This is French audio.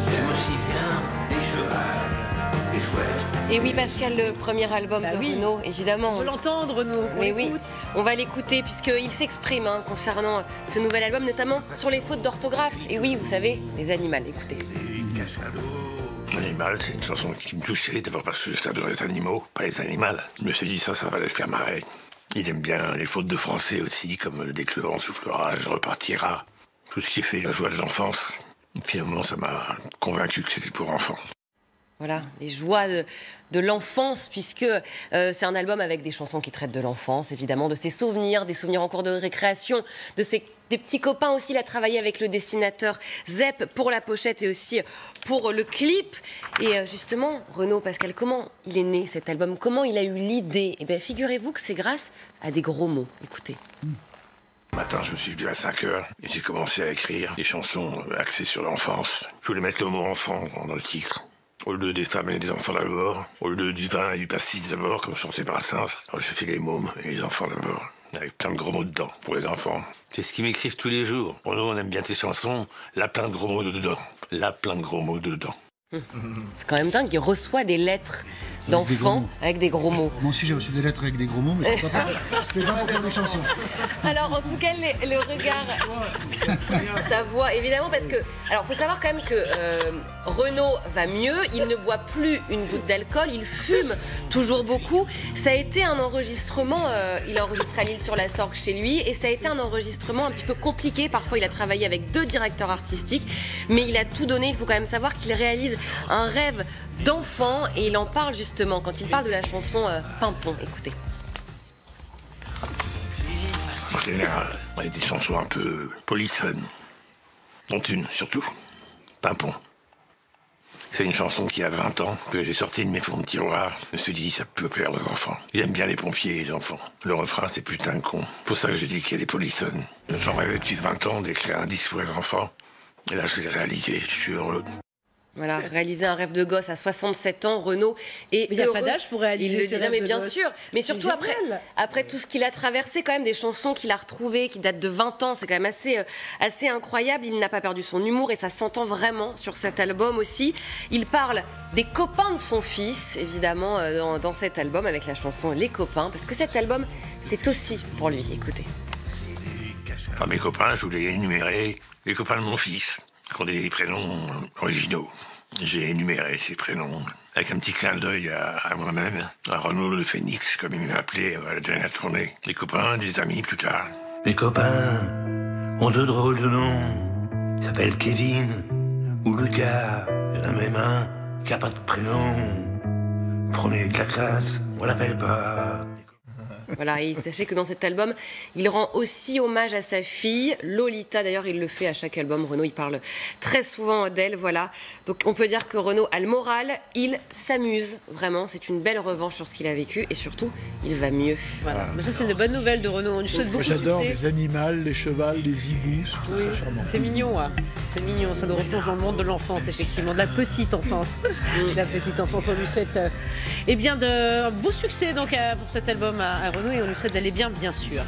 J'aime aussi bien les chevals, les chouettes. Et oui, Pascal, le premier album de Renaud, évidemment. On veut l'entendre, Renaud. Mais oui, on va l'écouter puisqu'il s'exprime concernant ce nouvel album, notamment sur les fautes d'orthographe. Et oui, vous savez, les animaux, écoutez. Animal, c'est une chanson qui me touchait, d'abord parce que j'adore les animaux, pas les animaux. Je me suis dit, ça va les faire marrer. Ils aiment bien les fautes de français aussi, comme dès que le vent soufflera, je repartira. Tout ce qui fait la joie de l'enfance. Finalement, ça m'a convaincu que c'était pour enfants. Voilà, les joies de l'enfance, puisque c'est un album avec des chansons qui traitent de l'enfance, évidemment, de ses souvenirs, des souvenirs en cours de récréation, des petits copains aussi. Il a travaillé avec le dessinateur Zep pour la pochette et aussi pour le clip. Et justement, Renaud, Pascal, comment il est né cet album? Comment il a eu l'idée? Eh bien, figurez-vous que c'est grâce à des gros mots. Écoutez. Un matin, je me suis levé à 5 heures et j'ai commencé à écrire des chansons axées sur l'enfance. Je voulais mettre le mot enfant dans le titre. Au lieu des femmes et des enfants d'abord, au lieu du vin et du pastis d'abord, comme chantait Brassens, j'ai fait les mômes et les enfants d'abord, avec plein de gros mots dedans, pour les enfants. C'est ce qu'ils m'écrivent tous les jours. Pour nous, on aime bien tes chansons, là plein de gros mots dedans. Là plein de gros mots dedans. C'est quand même dingue, il reçoit des lettres d'enfants avec des gros mots. Moi aussi j'ai reçu des lettres avec des gros mots, mais c'est pas pour faire des chansons. Alors en tout cas le regard, sa voix évidemment, parce que alors faut savoir quand même que Renaud va mieux, il ne boit plus une goutte d'alcool, il fume toujours beaucoup. Ça a été un enregistrement, il a enregistré à L'Isle-sur-la-Sorgue chez lui, et ça a été un enregistrement un petit peu compliqué. Parfois il a travaillé avec 2 directeurs artistiques, mais il a tout donné. Il faut quand même savoir qu'il réalise un rêve d'enfant, et il en parle justement quand il parle de la chanson Pimpon. Écoutez. En général, on a des chansons un peu polissonnes, dont une surtout, Pimpon. C'est une chanson qui a 20 ans, que j'ai sortie de mes fonds de tiroir. Je me suis dit, ça peut plaire aux enfants. J'aime bien les pompiers et les enfants. Le refrain, c'est putain de con. Pour ça que je dis qu'il y a des polissonnes. J'en rêvais depuis 20 ans d'écrire un disque pour les enfants. Et là, je l'ai réalisé, je suis heureux. Voilà, réaliser un rêve de gosse à 67 ans, Renaud. Et il n'y a pas d'âge pour réaliser. Il le dit, non, mais bien gosse. sûr. Mais surtout après tout ce qu'il a traversé, quand même, des chansons qu'il a retrouvées, qui datent de 20 ans, c'est quand même assez incroyable. Il n'a pas perdu son humour et ça s'entend vraiment sur cet album aussi. Il parle des copains de son fils, évidemment, dans cet album, avec la chanson Les copains, parce que cet album, c'est aussi pour lui. Écoutez. Enfin, mes copains, je voulais énumérer les copains de mon fils, qui ont des prénoms originaux. J'ai énuméré ces prénoms avec un petit clin d'œil à moi-même, à Renaud le Phénix, comme il m'a appelé à la dernière tournée. Les copains, des amis plus tard. Mes copains ont de drôles de noms. Ils s'appellent Kevin ou Lucas. Il y en a même un qui n'a pas de prénom. Premier de la classe, on l'appelle pas. Voilà, et sachez que dans cet album, il rend aussi hommage à sa fille, Lolita. D'ailleurs, il le fait à chaque album. Renaud, il parle très souvent d'elle, voilà. Donc, on peut dire que Renaud a le moral, il s'amuse, vraiment. C'est une belle revanche sur ce qu'il a vécu, et surtout, il va mieux. Voilà. Mais ça, c'est une bonne nouvelle de Renaud. On lui souhaite beaucoup de succès. J'adore les animaux, les chevals, les hiboux. Oui, c'est mignon, hein. C'est mignon. Ça nous replonge dans le monde de l'enfance, effectivement, de la petite enfance. La petite enfance, on lui souhaite un beau succès donc, pour cet album à Renaud, et on lui souhaite d'aller bien sûr.